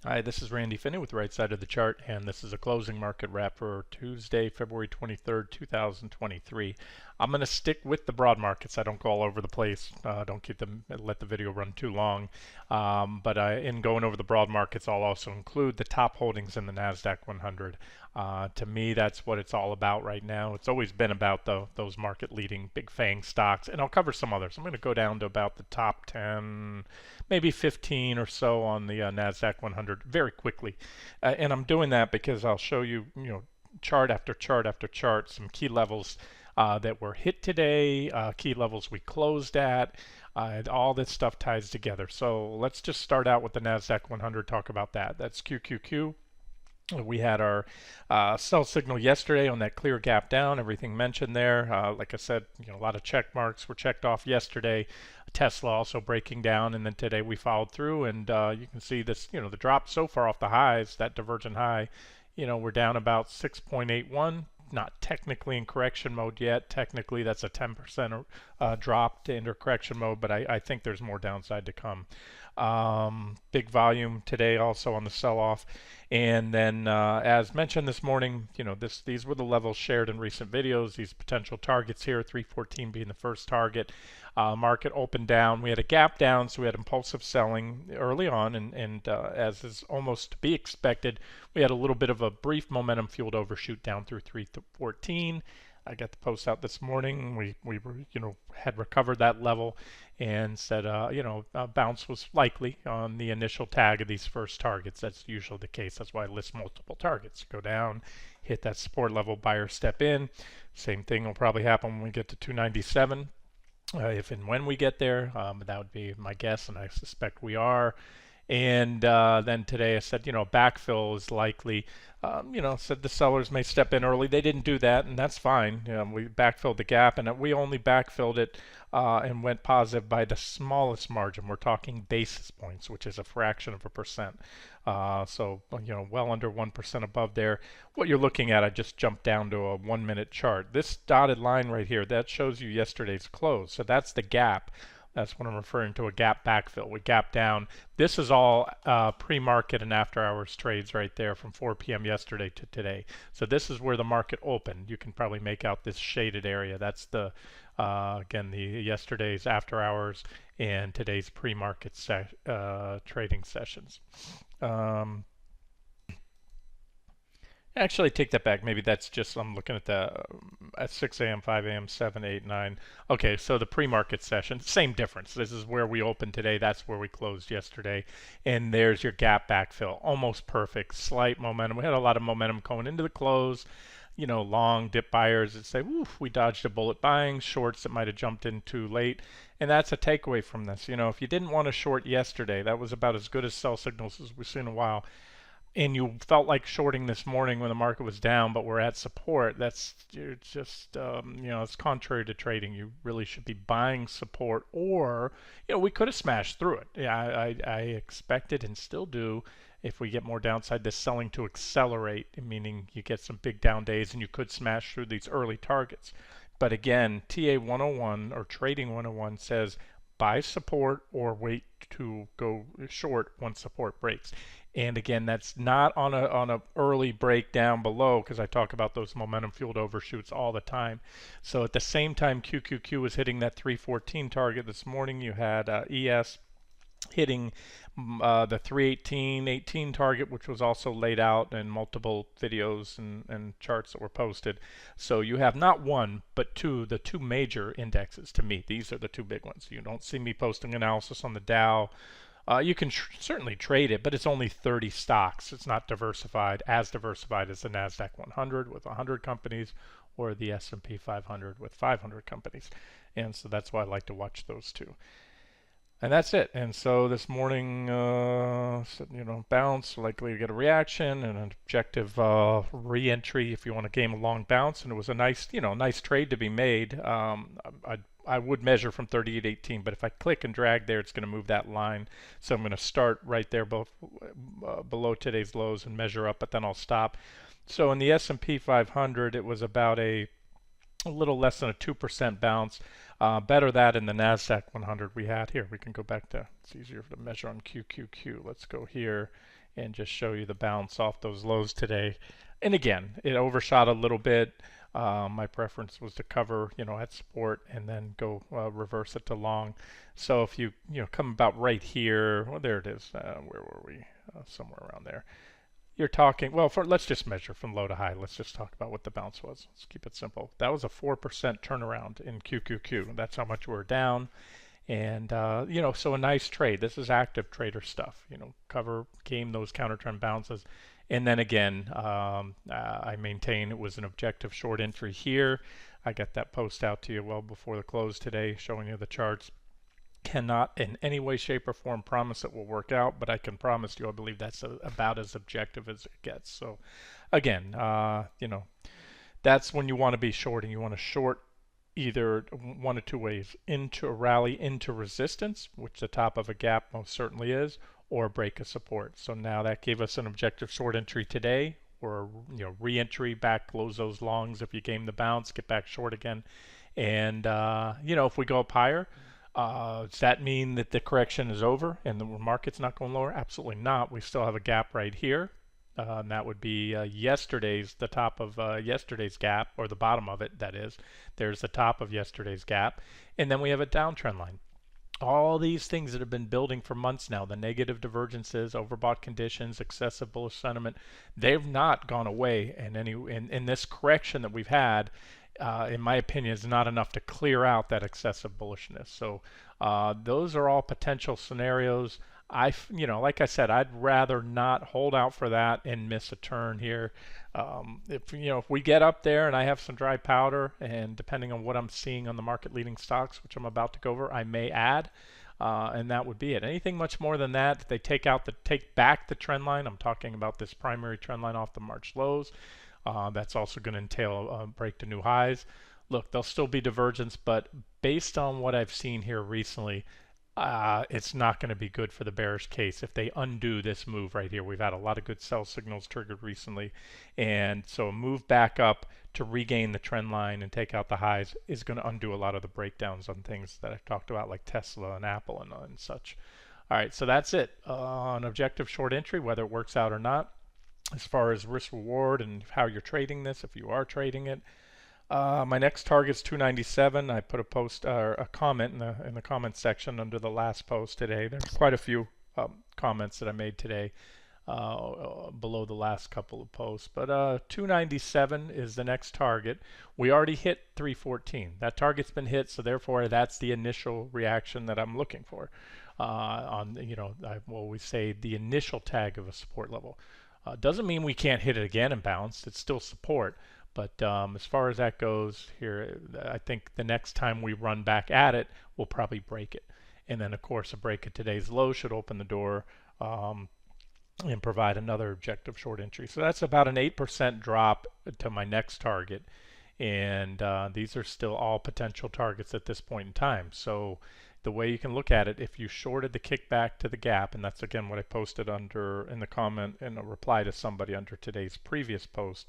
Hi, this is Randy Finney with the Right Side of the Chart, and this is a closing market wrap for Tuesday, February 23rd, 2023. I'm going to stick with the broad markets. I don't go all over the place. Don't let the video run too long. In going over the broad markets, I'll also include the top holdings in the Nasdaq 100. To me, that's what it's all about right now. It's always been about those market-leading big FAANG stocks, and I'll cover some others. I'm going to go down to about the top 10, maybe 15 or so on the Nasdaq 100 very quickly, and I'm doing that because I'll show you, chart after chart after chart, some key levels that were hit today, key levels we closed at. All this stuff ties together. So let's just start out with the Nasdaq 100. Talk about that. That's QQQ. We had our sell signal yesterday on that clear gap down, everything mentioned there. Like I said, a lot of check marks were checked off yesterday. Tesla also breaking down, and then today we followed through, and you can see this, the drop so far off the highs, that divergent high, we're down about 6.81. Not technically in correction mode yet. Technically, that's a 10% drop to enter correction mode, but I think there's more downside to come. Big volume today also on the sell-off. And then, as mentioned this morning, these were the levels shared in recent videos. These potential targets here, 314 being the first target. Market opened down. We had a gap down, so we had impulsive selling early on, and as is almost to be expected, we had a little bit of a brief momentum-fueled overshoot down through 314. I got the post out this morning. We had recovered that level and said, a bounce was likely on the initial tag of these first targets. That's usually the case. That's why I list multiple targets. Go down, hit that support level, buyer step in. Same thing will probably happen when we get to 297. If and when we get there, that would be my guess, and I suspect we are. And then today I said, backfill is likely. Said the sellers may step in early. They didn't do that, and that's fine. We backfilled the gap, and we only backfilled it and went positive by the smallest margin. We're talking basis points, which is a fraction of a percent. So, well under 1% above there. What you're looking at, I just jumped down to a 1-minute chart. This dotted line right here, that shows you yesterday's close. So that's the gap. That's what I'm referring to, a gap backfill. We gap down. This is all pre-market and after-hours trades right there from 4 p.m. yesterday to today. So this is where the market opened. You can probably make out this shaded area. That's the again, the yesterday's after-hours and today's pre-market trading sessions. Actually, take that back. Maybe that's just, I'm looking at the at 6 a.m., 5 a.m., 7, 8, 9. Okay, so the pre-market session, same difference. This is where we opened today. That's where we closed yesterday. And there's your gap backfill. Almost perfect. Slight momentum. We had a lot of momentum going into the close. Long dip buyers that say, "Oof, we dodged a bullet buying." Shorts that might have jumped in too late. And that's a takeaway from this. If you didn't want to short yesterday, that was about as good as sell signals as we've seen in a while, and you felt like shorting this morning when the market was down, but we're at support, you're just, it's contrary to trading. You really should be buying support, or, we could have smashed through it. Yeah, I expected and still do, if we get more downside, this selling to accelerate, meaning you get some big down days and you could smash through these early targets. But again, TA 101 or Trading 101 says buy support or wait to go short once support breaks. And again, that's not on a early break down below, because I talk about those momentum fueled overshoots all the time. So at the same time QQQ was hitting that 314 target this morning, you had ES hitting the 318.18 target, which was also laid out in multiple videos and charts that were posted. So you have not one, but the two major indexes to me. These are the two big ones. You don't see me posting analysis on the Dow. You can certainly trade it, but it's only 30 stocks. It's not as diversified as the Nasdaq 100 with 100 companies, or the S&P 500 with 500 companies. And so that's why I like to watch those two. And that's it. And so this morning, bounce, likely to get a reaction and an objective re-entry if you want to game a long bounce. And it was a nice, nice trade to be made. I would measure from 38.18, but if I click and drag there, it's going to move that line. So I'm going to start right there below today's lows and measure up, but then I'll stop. So in the S&P 500, it was about a a little less than a 2% bounce. Better that in the Nasdaq 100 we had here. We can go back to, it's easier to measure on QQQ. Let's go here and just show you the bounce off those lows today. And again, it overshot a little bit. My preference was to cover, at support and then go reverse it to long. So if you, come about right here, well, there it is. Where were we? Somewhere around there. You're talking, well, let's just measure from low to high. Let's just talk about what the bounce was. Let's keep it simple. That was a 4% turnaround in QQQ. That's how much we're down. And, so a nice trade. This is active trader stuff, cover, game those counter trend bounces. And then again, I maintain it was an objective short entry here. I got that post out to you well before the close today, showing you the charts. Cannot in any way, shape, or form promise it will work out, but I can promise you I believe that's about as objective as it gets. So again, that's when you want to be shorting. You want to short either one of two ways: into a rally, into resistance, which the top of a gap most certainly is, or break a support. So now that gave us an objective short entry today, or re-entry back, close those longs if you game the bounce, get back short again. And if we go up higher, does that mean that the correction is over and the market's not going lower? Absolutely not. We still have a gap right here. And that would be the top of yesterday's gap, or the bottom of it, that is. There's the top of yesterday's gap. And then we have a downtrend line. All these things that have been building for months now, the negative divergences, overbought conditions, excessive bullish sentiment, they've not gone away. And in this correction that we've had, in my opinion, is not enough to clear out that excessive bullishness. So those are all potential scenarios. Like I said, I'd rather not hold out for that and miss a turn here. If we get up there and I have some dry powder, and depending on what I'm seeing on the market leading stocks, which I'm about to go over, I may add. And that would be it. Anything much more than that, if they take back the trend line, I'm talking about this primary trend line off the March lows. That's also going to entail break to new highs. Look, there'll still be divergence, but based on what I've seen here recently, it's not going to be good for the bearish case if they undo this move right here. We've had a lot of good sell signals triggered recently, and so a move back up to regain the trend line and take out the highs is going to undo a lot of the breakdowns on things that I've talked about, like Tesla and Apple and such. All right, so that's it. An objective short entry, whether it works out or not. As far as risk reward and how you're trading this, if you are trading it, my next target is 297. I put a post or a comment in the comment section under the last post today. There's quite a few comments that I made today below the last couple of posts. But 297 is the next target. We already hit 314. That target's been hit, so therefore that's the initial reaction that I'm looking for. I always say the initial tag of a support level. Doesn't mean we can't hit it again and bounce. It's still support. But as far as that goes here, I think the next time we run back at it, we'll probably break it. And then, of course, a break at today's low should open the door and provide another objective short entry. So that's about an 8% drop to my next target. And these are still all potential targets at this point in time. So the way you can look at it, if you shorted the kickback to the gap, and that's again what I posted under in the comment in a reply to somebody under today's previous post,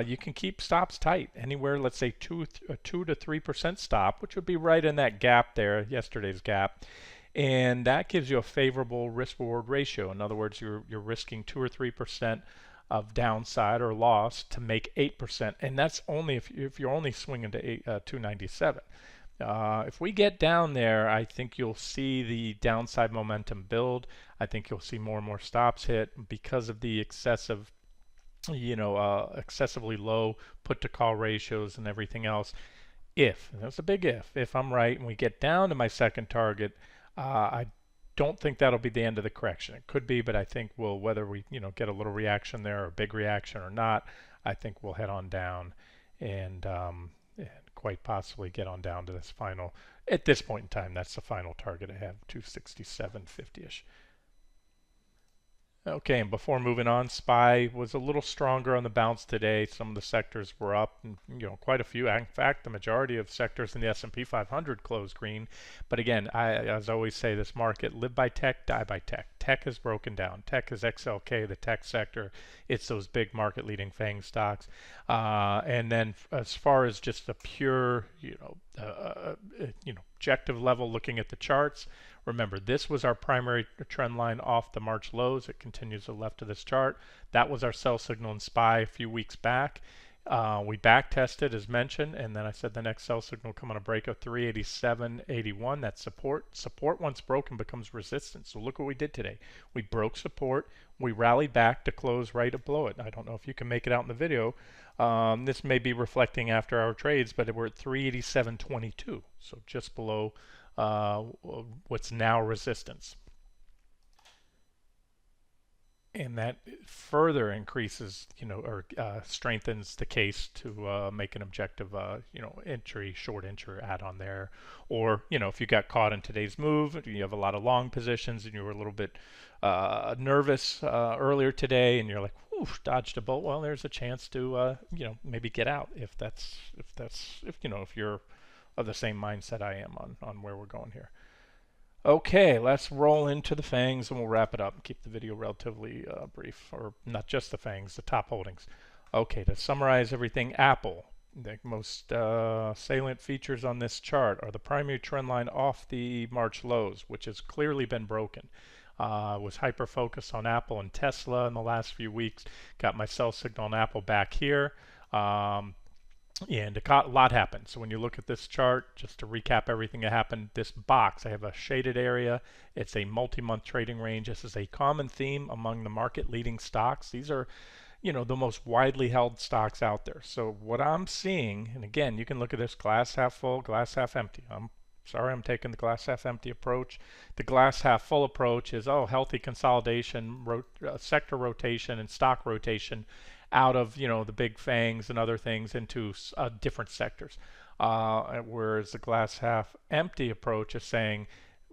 you can keep stops tight anywhere. Let's say 2 to 3% stop, which would be right in that gap there, yesterday's gap, and that gives you a favorable risk reward ratio. In other words, you're risking 2 or 3% of downside or loss to make 8%, and that's only if you're only swinging to 297. If we get down there, I think you'll see the downside momentum build. I think you'll see more and more stops hit because of the excessively low put to call ratios and everything else. And that's a big if I'm right and we get down to my second target, I don't think that'll be the end of the correction. It could be, but I think whether we get a little reaction there or a big reaction or not, I think we'll head on down and quite possibly get on down to this final. At this point in time, that's the final target I have, 267.50ish. Okay, and before moving on, SPY was a little stronger on the bounce today. Some of the sectors were up, and quite a few. In fact, the majority of sectors in the S&P 500 closed green. But again, as I always say, this market live by tech, die by tech. Tech is broken down. Tech is XLK, the tech sector. It's those big market-leading FAANG stocks. And then as far as just the pure, objective level, looking at the charts. Remember, this was our primary trend line off the March lows. It continues to the left of this chart. That was our sell signal in SPY a few weeks back. We back tested as mentioned, and then I said the next sell signal will come on a break of 387.81. That's support. Support once broken becomes resistance. So look what we did today. We broke support. We rallied back to close right below it. I don't know if you can make it out in the video. This may be reflecting after our trades, but we're at 387.22, so just below what's now resistance. And that further increases, or strengthens the case to make an objective, entry, short entry add-on there. Or, if you got caught in today's move, you have a lot of long positions and you were a little bit nervous earlier today, and you're like, "Whew, dodged a bullet." Well, there's a chance to, maybe get out if you're of the same mindset I am on where we're going here. Okay, let's roll into the FAANGs and we'll wrap it up and keep the video relatively brief, or not just the FAANGs, the top holdings. Okay, to summarize everything, Apple, the most salient features on this chart are the primary trend line off the March lows, which has clearly been broken. Was hyper-focused on Apple and Tesla in the last few weeks. Got my sell signal on Apple back here. And a lot happened. So when you look at this chart, just to recap everything that happened, this box, I have a shaded area. It's a multi-month trading range. This is a common theme among the market-leading stocks. These are, the most widely held stocks out there. So what I'm seeing, and again, you can look at this glass half full, glass half empty. I'm sorry, I'm taking the glass half empty approach. The glass half full approach is, healthy consolidation, sector rotation, and stock rotation out of the big FAANGs and other things into different sectors. Whereas the glass half empty approach is saying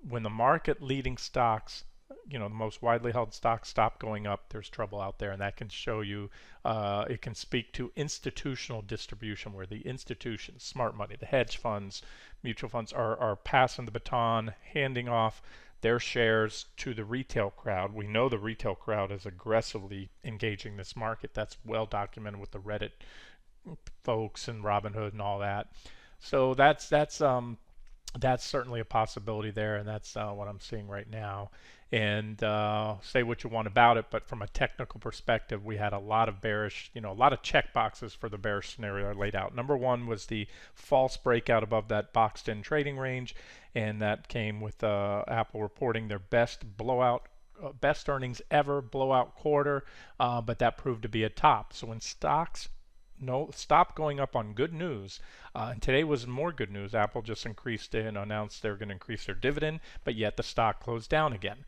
when the market leading stocks, the most widely held stocks stop going up, there's trouble out there, and that can show you, it can speak to institutional distribution, where the institutions, smart money, the hedge funds, mutual funds are passing the baton, handing off their shares to the retail crowd. We know the retail crowd is aggressively engaging this market. That's well documented with the Reddit folks and Robinhood and all that. So that's certainly a possibility there, and that's what I'm seeing right now. And say what you want about it, but from a technical perspective, we had a lot of bearish, a lot of check boxes for the bearish scenario laid out. Number one was the false breakout above that boxed-in trading range, and that came with Apple reporting their best earnings ever blowout quarter, but that proved to be a top. So when stocks stop going up on good news, and today was more good news. Apple just announced they're going to increase their dividend, but yet the stock closed down again.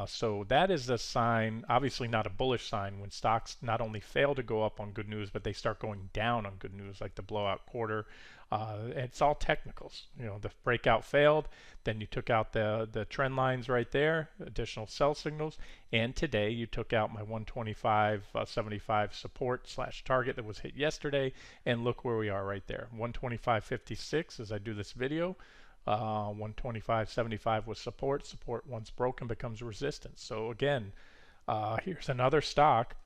So that is a sign, obviously not a bullish sign, when stocks not only fail to go up on good news, but they start going down on good news, like the blowout quarter. It's all technicals. The breakout failed, then you took out the trend lines right there, additional sell signals, and today you took out my 125.75 support / target that was hit yesterday, and look where we are right there, 125.56 as I do this video. 125.75 was support. Support once broken becomes resistance. So again, here's another stock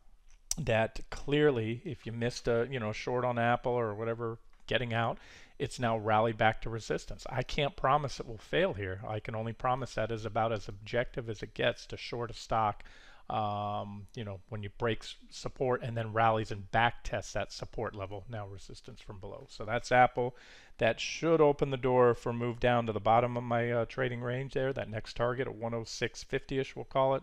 that clearly, if you missed a short on Apple or whatever, getting out, it's now rallied back to resistance. I can't promise it will fail here. I can only promise that is about as objective as it gets to short a stock. When you break support and then rallies and back tests that support level, now resistance from below. So that's Apple. That should open the door for move down to the bottom of my trading range there, that next target at 106.50ish, we'll call it,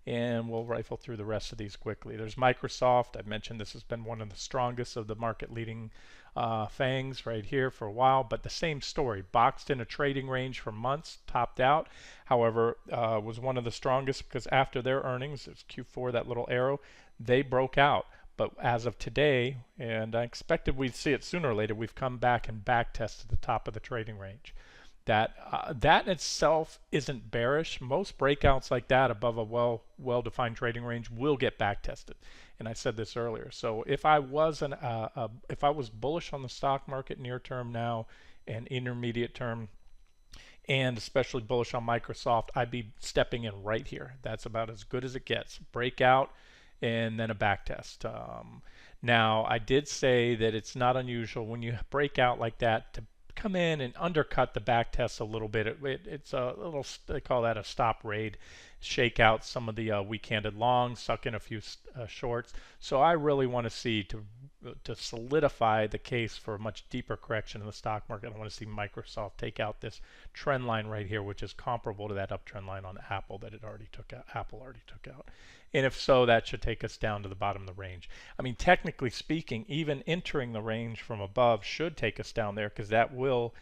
and we'll rifle through the rest of these quickly. There's Microsoft. I mentioned this has been one of the strongest of the market leading FAANGs right here for a while, but the same story, boxed in a trading range for months, topped out. However, was one of the strongest because after their earnings, it's Q4, that little arrow, they broke out. But as of today, and I expected we'd see it sooner or later, we've come back and back tested the top of the trading range. That in itself isn't bearish. Most breakouts like that above a well-defined trading range will get back tested, and I said this earlier. So if I was bullish on the stock market near term now and intermediate term, and especially bullish on Microsoft, I'd be stepping in right here. That's about as good as it gets. Breakout and then a back test. Now, I did say that it's not unusual when you break out like that to come in and undercut the back test a little bit. It's a little, they call that a stop raid, shake out some of the weak-handed longs, suck in a few shorts. So I really want to see to solidify the case for a much deeper correction in the stock market. I want to see Microsoft take out this trend line right here, which is comparable to that uptrend line on Apple that Apple already took out. And if so, that should take us down to the bottom of the range. I mean, technically speaking, even entering the range from above should take us down there, because that will,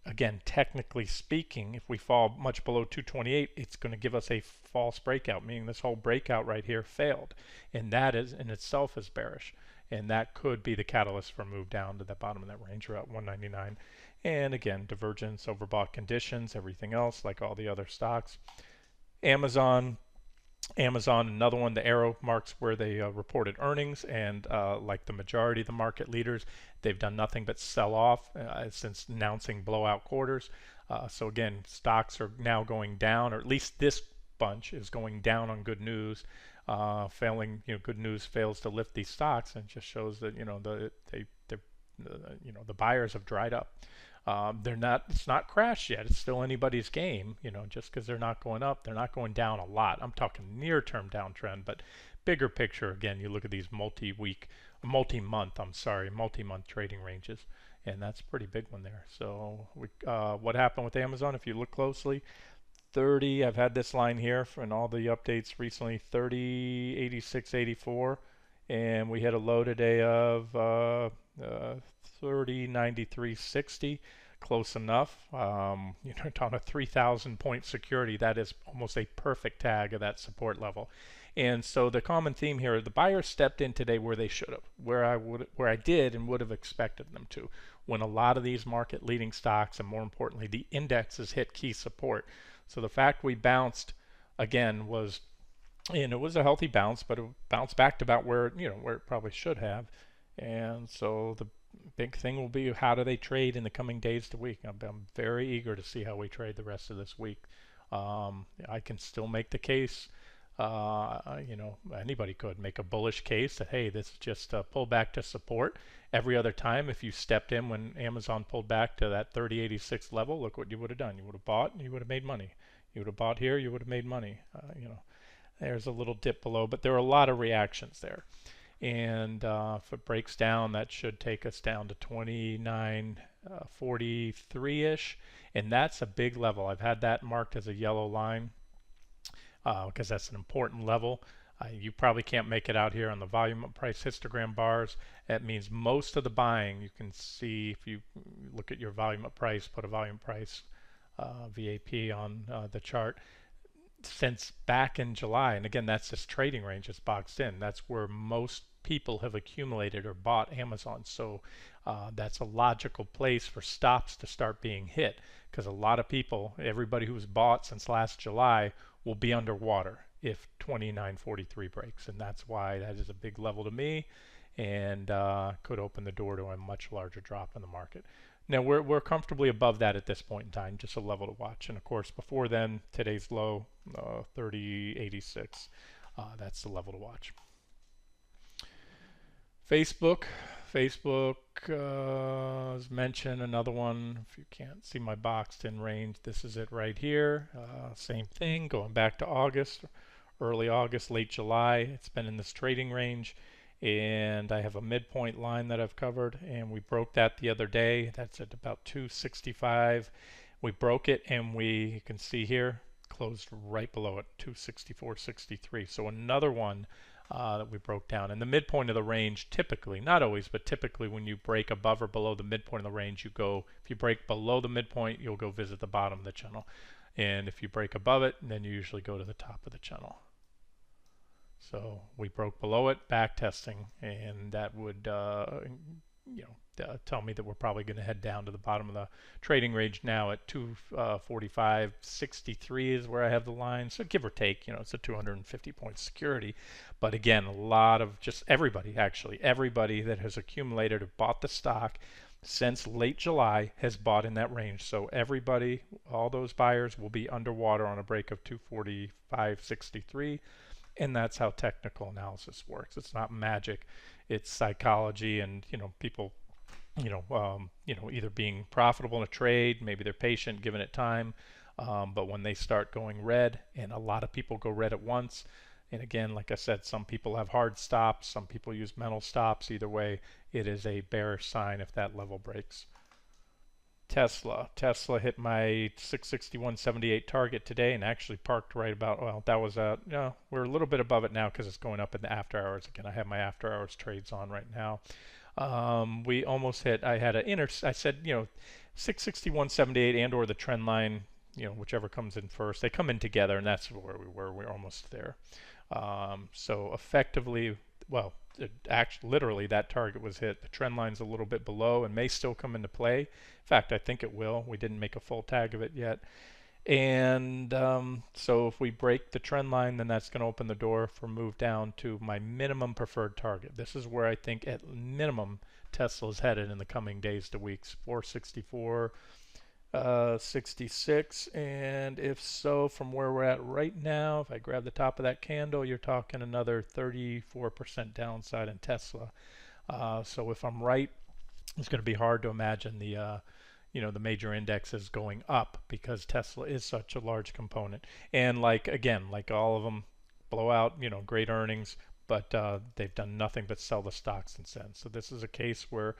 again, technically speaking, if we fall much below 228, it's going to give us a false breakout, meaning this whole breakout right here failed. And that is in itself is bearish. And that could be the catalyst for a move down to the bottom of that range around 199. And again, divergence, overbought conditions, everything else, like all the other stocks. Amazon, another one, the arrow marks where they reported earnings, and like the majority of the market leaders, they've done nothing but sell off since announcing blowout quarters. So again, stocks are now going down, or at least this bunch is going down on good news. Good news fails to lift these stocks, and just shows that the buyers have dried up. It's not crashed yet. It's still anybody's game. Just because they're not going up, they're not going down a lot. I'm talking near-term downtrend, but bigger picture, again, you look at these multi-month trading ranges, and that's a pretty big one there. So what happened with Amazon? If you look closely, 30, I've had this line here in all the updates recently, 30.86.84, and we had a low today of 30.93.60, close enough. On a 3,000 point security, that is almost a perfect tag of that support level. And so the common theme here, the buyers stepped in today where they should have, where I did and would have expected them to, when a lot of these market leading stocks, and more importantly the indexes, hit key support. So the fact we bounced again was, and it was a healthy bounce, but it bounced back to about where it probably should have. And so the big thing will be, how do they trade in the coming days to week? I'm very eager to see how we trade the rest of this week. I can still make the case. Anybody could make a bullish case that, hey, this is just a pullback to support. Every other time, if you stepped in when Amazon pulled back to that 30.86 level, look what you would have done. You would have bought and you would have made money. You would have bought here, you would have made money. There's a little dip below, but there are a lot of reactions there. And if it breaks down, that should take us down to 29.43-ish, and that's a big level. I've had that marked as a yellow line because that's an important level. You probably can't make it out here on the volume price histogram bars. That means most of the buying, you can see if you look at your volume price, put a volume price VAP on the chart, since back in July, and again, that's this trading range is boxed in. That's where most people have accumulated or bought Amazon. So that's a logical place for stops to start being hit, because a lot of people, everybody who's bought since last July, will be underwater if 29.43 breaks, and that's why that is a big level to me, and could open the door to a much larger drop in the market. Now we're comfortably above that at this point in time, just a level to watch. And of course, before then, today's low, 30.86, that's the level to watch. Facebook as mentioned, another one. If you can't see my boxed in range, this is it right here. Same thing, going back to August, early August, late July. It's been in this trading range, and I have a midpoint line that I've covered, and we broke that the other day. That's at about 265. We broke it, and you can see here, closed right below it, 264.63. So another one that we broke down. And the midpoint of the range, typically, not always, but typically when you break above or below the midpoint of the range, if you break below the midpoint, you'll go visit the bottom of the channel. And if you break above it, then you usually go to the top of the channel. So we broke below it, back testing, and that would tell me that we're probably going to head down to the bottom of the trading range now at 245.63 is where I have the line. So give or take, it's a 250 point security. But again, a lot of just everybody, actually, everybody that has accumulated or bought the stock since late July has bought in that range. So everybody, all those buyers will be underwater on a break of 245.63. And that's how technical analysis works. It's not magic. It's psychology, and people either being profitable in a trade, maybe they're patient, giving it time, but when they start going red, and a lot of people go red at once, and again, like I said, some people have hard stops, some people use mental stops. Either way, it is a bearish sign if that level breaks. Tesla hit my 661.78 target today and actually parked right about, well, that was we're a little bit above it now because it's going up in the after hours. Again, I have my after hours trades on right now. We almost hit, I said, 661.78 and or the trend line, whichever comes in first. They come in together, and that's where we were. We're almost there. So effectively, well, actually, literally, that target was hit. The trend line's a little bit below and may still come into play. In fact, I think it will. We didn't make a full tag of it yet. And so if we break the trend line, then that's going to open the door for move down to my minimum preferred target. This is where I think at minimum Tesla is headed in the coming days to weeks. 464. 66, and if so, from where we're at right now, if I grab the top of that candle, you're talking another 34% downside in Tesla. So if I'm right, it's going to be hard to imagine the major indexes going up, because Tesla is such a large component. And like all of them, blow out, great earnings, but they've done nothing but sell the stock since then. So this is a case where,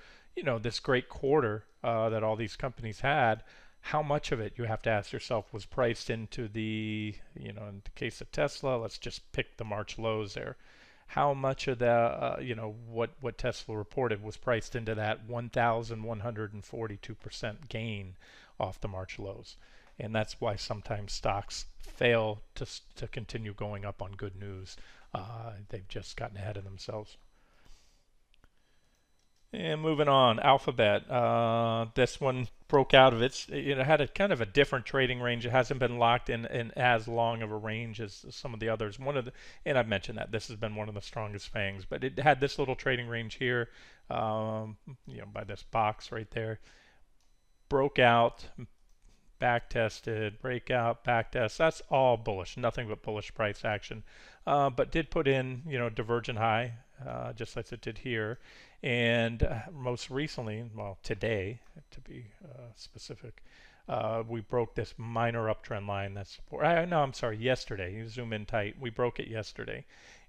this great quarter that all these companies had, how much of it, you have to ask yourself, was priced into the, in the case of Tesla, let's just pick the March lows there. How much of the, what Tesla reported was priced into that 1,142% gain off the March lows? And that's why sometimes stocks fail to continue going up on good news. They've just gotten ahead of themselves. And moving on, Alphabet. This one broke out of its, had a kind of a different trading range. It hasn't been locked in as long of a range as some of the others. And I've mentioned that this has been one of the strongest FAANGs, but it had this little trading range here, by this box right there. Broke out, back tested, breakout, back test. That's all bullish, nothing but bullish price action. But did put in, divergent high, just like it did here. And most recently, well, today, to be specific, we broke this minor uptrend line. I'm sorry, yesterday. You zoom in tight. We broke it yesterday.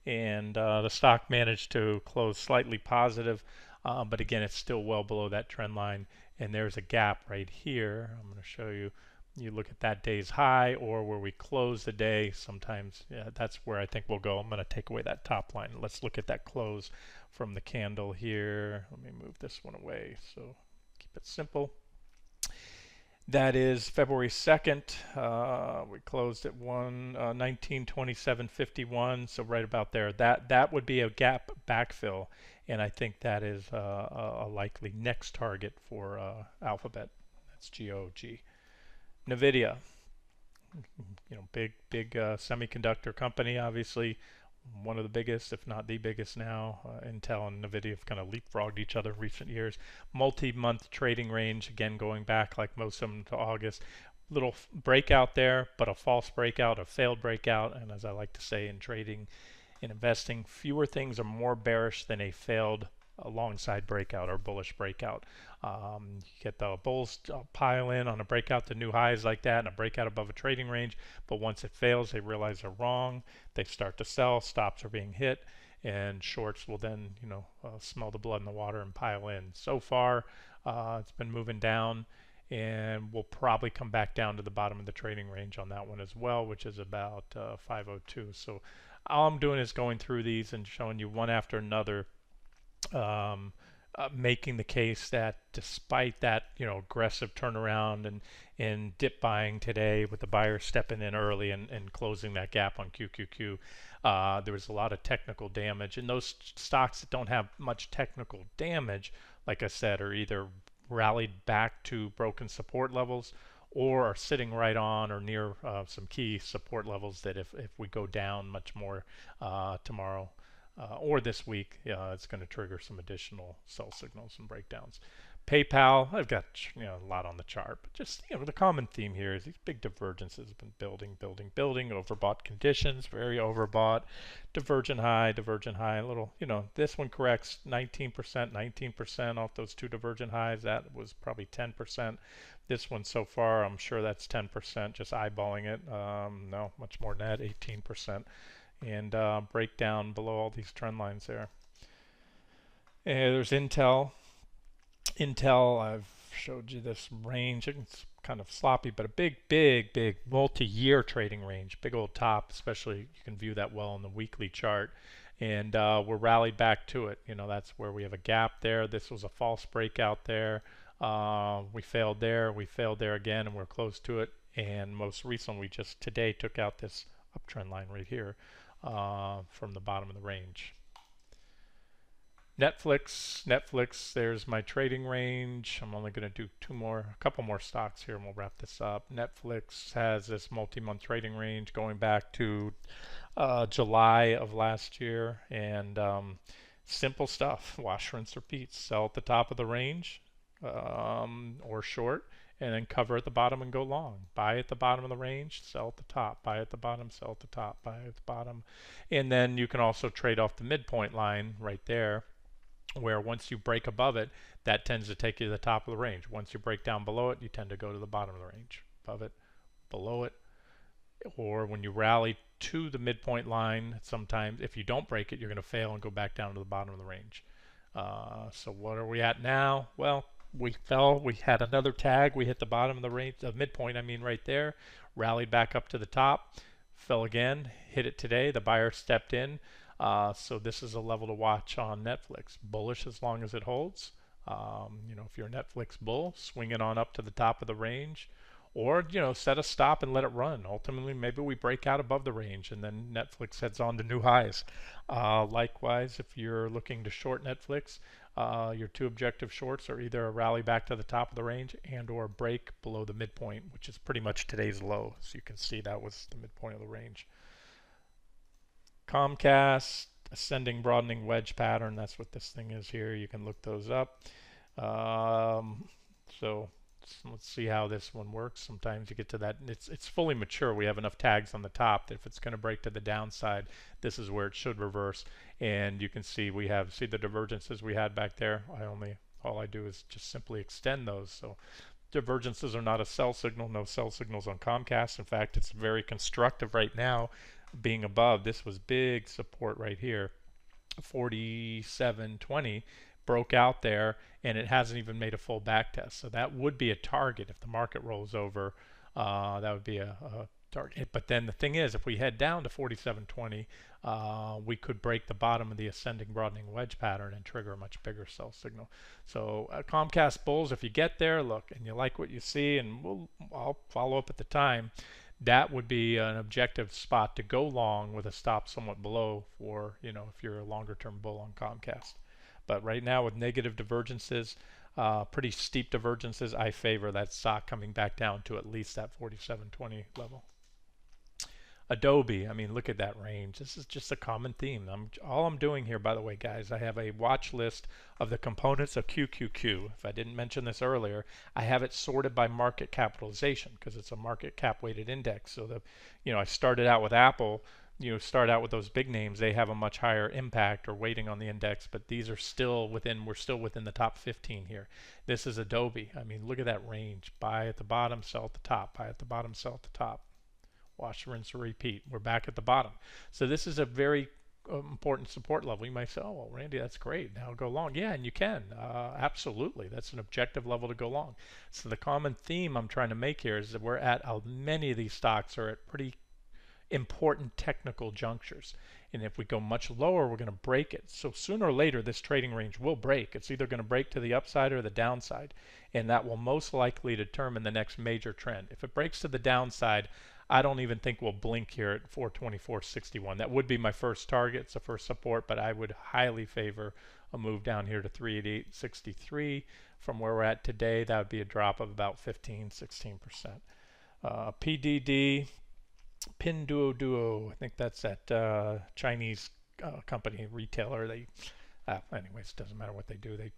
And the stock managed to close slightly positive, but again, it's still well below that trend line. And there's a gap right here. I'm going to show you. You look at that day's high, or where we close the day. Sometimes, that's where I think we'll go. I'm going to take away that top line. Let's look at that close from the candle here. Let me move this one away, so keep it simple. That is February 2nd. We closed at 1927.51, so right about there. That would be a gap backfill, and I think that is a likely next target for Alphabet. That's GOG. NVIDIA, big semiconductor company, obviously one of the biggest, if not the biggest now. Intel and NVIDIA have kind of leapfrogged each other in recent years. Multi-month trading range, again going back like most of them to August. Little breakout there, but a false breakout, a failed breakout. And as I like to say in trading and investing, fewer things are more bearish than a failed alongside breakout or bullish breakout. You get the bulls pile in on a breakout to new highs like that, and a breakout above a trading range, but once it fails, they realize they're wrong. They start to sell, stops are being hit, and shorts will then smell the blood in the water and pile in. So far, it's been moving down, and we'll probably come back down to the bottom of the trading range on that one as well, which is about 502. So all I'm doing is going through these and showing you one after another making the case that despite that, aggressive turnaround and dip buying today with the buyers stepping in early and closing that gap on QQQ, there was a lot of technical damage. And those stocks that don't have much technical damage, like I said, are either rallied back to broken support levels or are sitting right on or near some key support levels that if we go down much more tomorrow or this week, it's going to trigger some additional sell signals and breakdowns. PayPal, I've got a lot on the chart, but just the common theme here is these big divergences have been building, overbought conditions, very overbought, divergent high, a little, this one corrects 19% off those two divergent highs. That was probably 10%. This one so far, I'm sure that's 10%, just eyeballing it. No, much more than that, 18%. And break down below all these trend lines there. And there's Intel. I've showed you this range. It's kind of sloppy, but a big multi-year trading range. Big old top, especially you can view that well on the weekly chart. And we're rallied back to it. That's where we have a gap there. This was a false breakout there. We failed there again, and we're close to it. And most recently, we just today took out this uptrend line right here from the bottom of the range. Netflix, there's my trading range. I'm only going to do a couple more stocks here and we'll wrap this up. Netflix has this multi-month trading range going back to July of last year, and simple stuff, wash, rinse, repeat. Sell at the top of the range or short, and then cover at the bottom and go long. Buy at the bottom of the range, sell at the top. Buy at the bottom, sell at the top. Buy at the bottom. And then you can also trade off the midpoint line right there, where once you break above it, that tends to take you to the top of the range. Once you break down below it, you tend to go to the bottom of the range. Above it, below it. Or when you rally to the midpoint line, sometimes if you don't break it, you're going to fail and go back down to the bottom of the range. So what are we at now? Well, we fell. We had another tag. We hit the bottom of the range, the midpoint, right there. Rallied back up to the top. Fell again. Hit it today. The buyer stepped in. So this is a level to watch on Netflix. Bullish as long as it holds. If you're a Netflix bull, swing it on up to the top of the range. Or, set a stop and let it run. Ultimately, maybe we break out above the range and then Netflix heads on to new highs. Likewise, if you're looking to short Netflix, your two objective shorts are either a rally back to the top of the range and or a break below the midpoint, which is pretty much today's low. So you can see that was the midpoint of the range. Comcast, ascending broadening wedge pattern. That's what this thing is here. You can look those up. So let's see how this one works. Sometimes you get to that. It's fully mature. We have enough tags on the top that if it's going to break to the downside, this is where it should reverse. And you can see see the divergences we had back there. All I do is just simply extend those. So divergences are not a sell signal. No sell signals on Comcast. In fact, it's very constructive right now, being above. This was big support right here, 47.20. Broke out there, and it hasn't even made a full back test. So that would be a target if the market rolls over. That would be a target. But then the thing is, if we head down to 47.20, we could break the bottom of the ascending broadening wedge pattern and trigger a much bigger sell signal. So Comcast bulls, if you get there, look, and you like what you see, and I'll follow up at the time, that would be an objective spot to go long with a stop somewhat below for, if you're a longer term bull on Comcast. But right now with negative divergences, pretty steep divergences, I favor that stock coming back down to at least that 47.20 level. Adobe, look at that range. This is just a common theme. All I'm doing here, by the way, guys, I have a watch list of the components of QQQ. If I didn't mention this earlier, I have it sorted by market capitalization because it's a market cap weighted index. So I started out with Apple. Start out with those big names, they have a much higher impact or weighting on the index, but these are still we're still within the top 15 here. This is Adobe. Look at that range. Buy at the bottom, sell at the top. Buy at the bottom, sell at the top. Wash, rinse, repeat. We're back at the bottom. So this is a very important support level. You might say, oh, well, Randy, that's great. Now go long. Yeah, and you can. Absolutely. That's an objective level to go long. So the common theme I'm trying to make here is that we're at, many of these stocks are at pretty important technical junctures. And if we go much lower, we're going to break it. So sooner or later, this trading range will break. It's either going to break to the upside or the downside, and that will most likely determine the next major trend. If it breaks to the downside, I don't even think we'll blink here at 424.61. That would be my first target. It's the first support, but I would highly favor a move down here to 388.63 from where we're at today. That would be a drop of about 15-16%. PDD, Pinduoduo, I think that's that Chinese company, retailer. They, anyways, doesn't matter what they do. They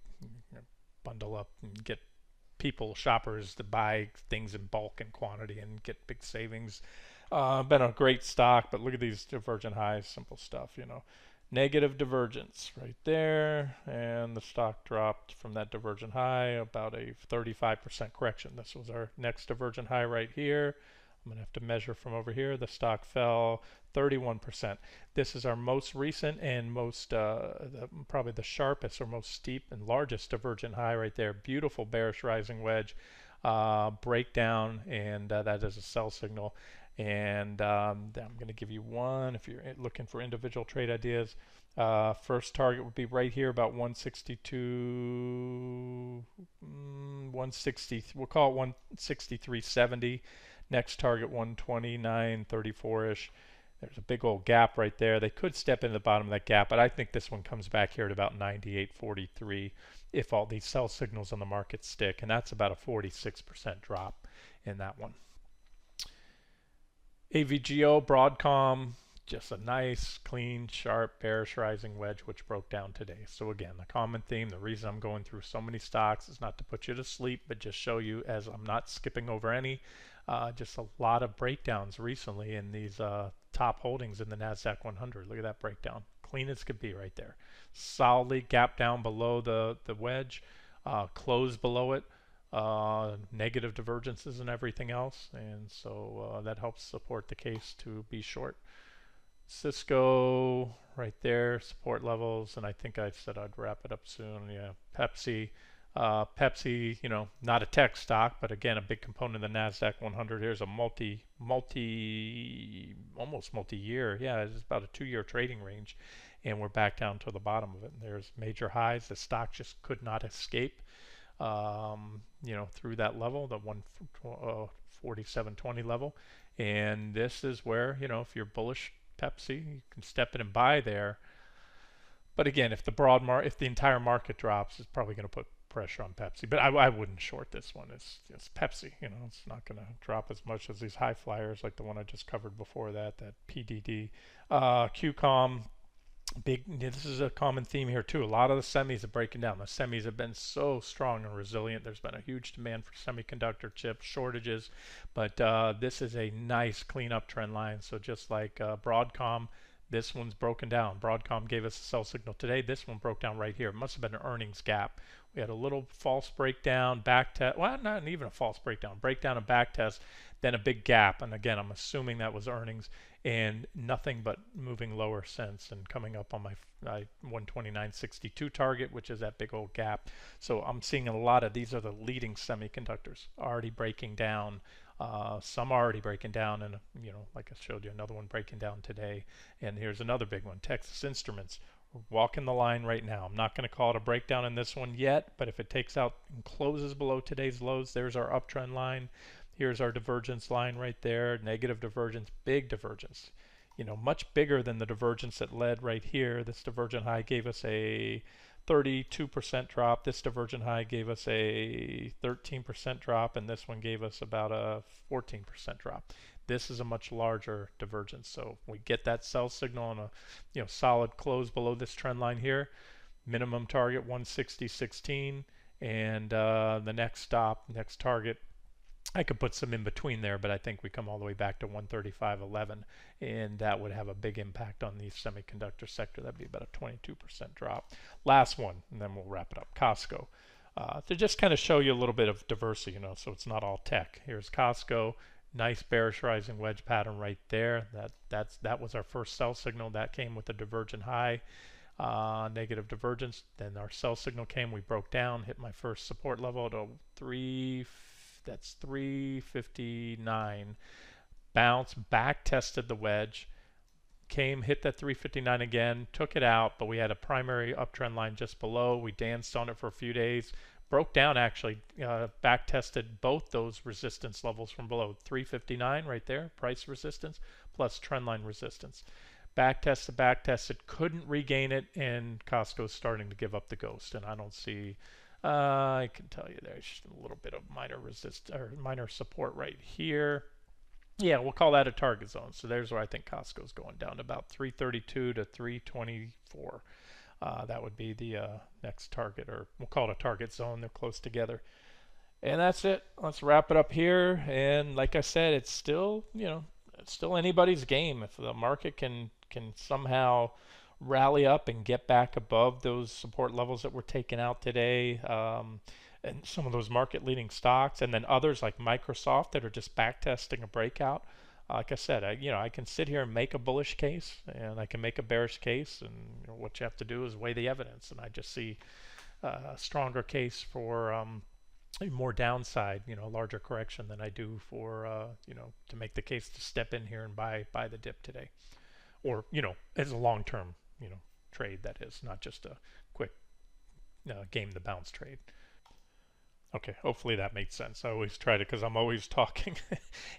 bundle up and get people, shoppers, to buy things in bulk and quantity and get big savings. Been a great stock, but look at these divergent highs, simple stuff, you know. Negative divergence right there, and the stock dropped from that divergent high, about a 35% correction. This was our next divergent high right here. I'm going to have to measure from over here. The stock fell 31%. This is our most recent and most, probably the sharpest or most steep and largest divergent high right there. Beautiful bearish rising wedge breakdown, and that is a sell signal. And I'm going to give you one if you're looking for individual trade ideas. First target would be right here, about 162, 160. We'll call it 163.70. Next target 129.34-ish. There's a big old gap right there. They could step into the bottom of that gap, but I think this one comes back here at about 98.43 if all these sell signals on the market stick, and that's about a 46% drop in that one. AVGO, Broadcom, just a nice, clean, sharp, bearish rising wedge, which broke down today. So again, the common theme, the reason I'm going through so many stocks is not to put you to sleep, but just show you, as I'm not skipping over any, just a lot of breakdowns recently in these top holdings in the Nasdaq 100. Look at that breakdown. Clean as could be right there. Solidly gap down below the wedge, close below it. Negative divergences and everything else, and so that helps support the case to be short. Cisco right there, support levels, and I think I said I'd wrap it up soon. Yeah, Pepsi. Pepsi, you know, not a tech stock, but again, a big component of the Nasdaq 100. Here's a almost multi-year. Yeah, it's about a 2-year trading range, and we're back down to the bottom of it. And there's major highs. The stock just could not escape. You know, through that level, the 147.20 level, and this is where, you know, if you're bullish Pepsi, you can step in and buy there. But again, if the entire market drops, it's probably going to put pressure on Pepsi. But I wouldn't short this one. It's Pepsi. You know, it's not going to drop as much as these high flyers like the one I just covered before that PDD, QCOM. This is a common theme here too. A lot of the semis are breaking down. The semis have been so strong and resilient. There's been a huge demand for semiconductor chip shortages, but this is a nice cleanup trend line. So just like Broadcom, this one's broken down. Broadcom gave us a sell signal today. This one broke down right here. It must have been an earnings gap. We had a little false breakdown, back test. Well, not even a false breakdown and back test, then a big gap. And again, I'm assuming that was earnings, and nothing but moving lower since and coming up on my 129.62 target, which is that big old gap. So I'm seeing a lot of these are the leading semiconductors already breaking down. Some are already breaking down, and you know, like I showed you, another one breaking down today. And here's another big one, Texas Instruments. We're walking the line right now. I'm not going to call it a breakdown in this one yet, but if it takes out and closes below today's lows, there's our uptrend line. Here's our divergence line right there, negative divergence, big divergence. You know, much bigger than the divergence that led right here. This divergent high gave us a 32% drop. This divergent high gave us a 13% drop, and this one gave us about a 14% drop. This is a much larger divergence. So we get that sell signal on a, you know, solid close below this trend line here. Minimum target 160.16, and the next target, I could put some in between there, but I think we come all the way back to 135.11, and that would have a big impact on the semiconductor sector. That'd be about a 22% drop. Last one, and then we'll wrap it up. Costco. To just kind of show you a little bit of diversity, you know, so it's not all tech. Here's Costco. Nice bearish rising wedge pattern right there. That was our first sell signal. That came with a divergent high, negative divergence. Then our sell signal came. We broke down, hit my first support level at 359. Bounce back, tested the wedge, came, hit that 359 again, took it out, but we had a primary uptrend line just below. We danced on it for a few days, broke down actually, back tested both those resistance levels from below. 359 right there, price resistance, plus trend line resistance. Back tested, couldn't regain it, and Costco's starting to give up the ghost. And I don't see, I can tell you there's just a little bit of minor support right here. Yeah, we'll call that a target zone. So there's where I think Costco's going down to about 332 to 324. That would be the next target, or we'll call it a target zone. They're close together. And that's it. Let's wrap it up here. And like I said, it's still, it's still anybody's game. If the market can somehow rally up and get back above those support levels that were taken out today, and some of those market leading stocks, and then others like Microsoft that are just back testing a breakout. Like I said, I can sit here and make a bullish case, and I can make a bearish case, and what you have to do is weigh the evidence. And I just see a stronger case for more downside, a larger correction than I do for to make the case to step in here and buy the dip today, or as a long-term trade, that is, not just a quick game the bounce trade. Okay, hopefully that makes sense. I always try to, because I'm always talking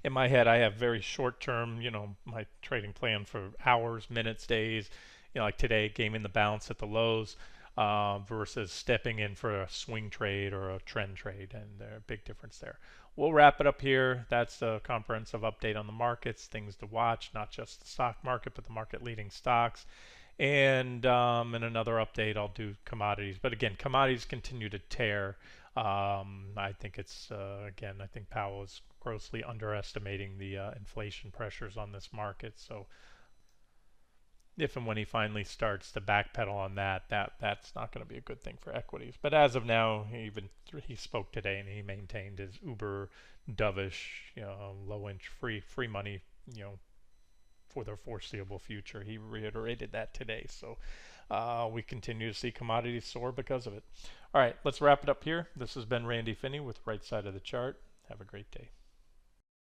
in my head. I have very short term, my trading plan for hours, minutes, days. Like today, gaming the bounce at the lows versus stepping in for a swing trade or a trend trade, and there's a big difference there. We'll wrap it up here. That's a comprehensive update on the markets, things to watch, not just the stock market, but the market leading stocks. And in another update, I'll do commodities. But again, commodities continue to tear. I think it's, again, I think Powell is grossly underestimating the inflation pressures on this market. So if and when he finally starts to backpedal on that's not going to be a good thing for equities. But as of now, he spoke today and he maintained his uber dovish, low inch free money, for the foreseeable future. He reiterated that today. So we continue to see commodities soar because of it. All right, let's wrap it up here. This has been Randy Finney with Right Side of the Chart. Have a great day.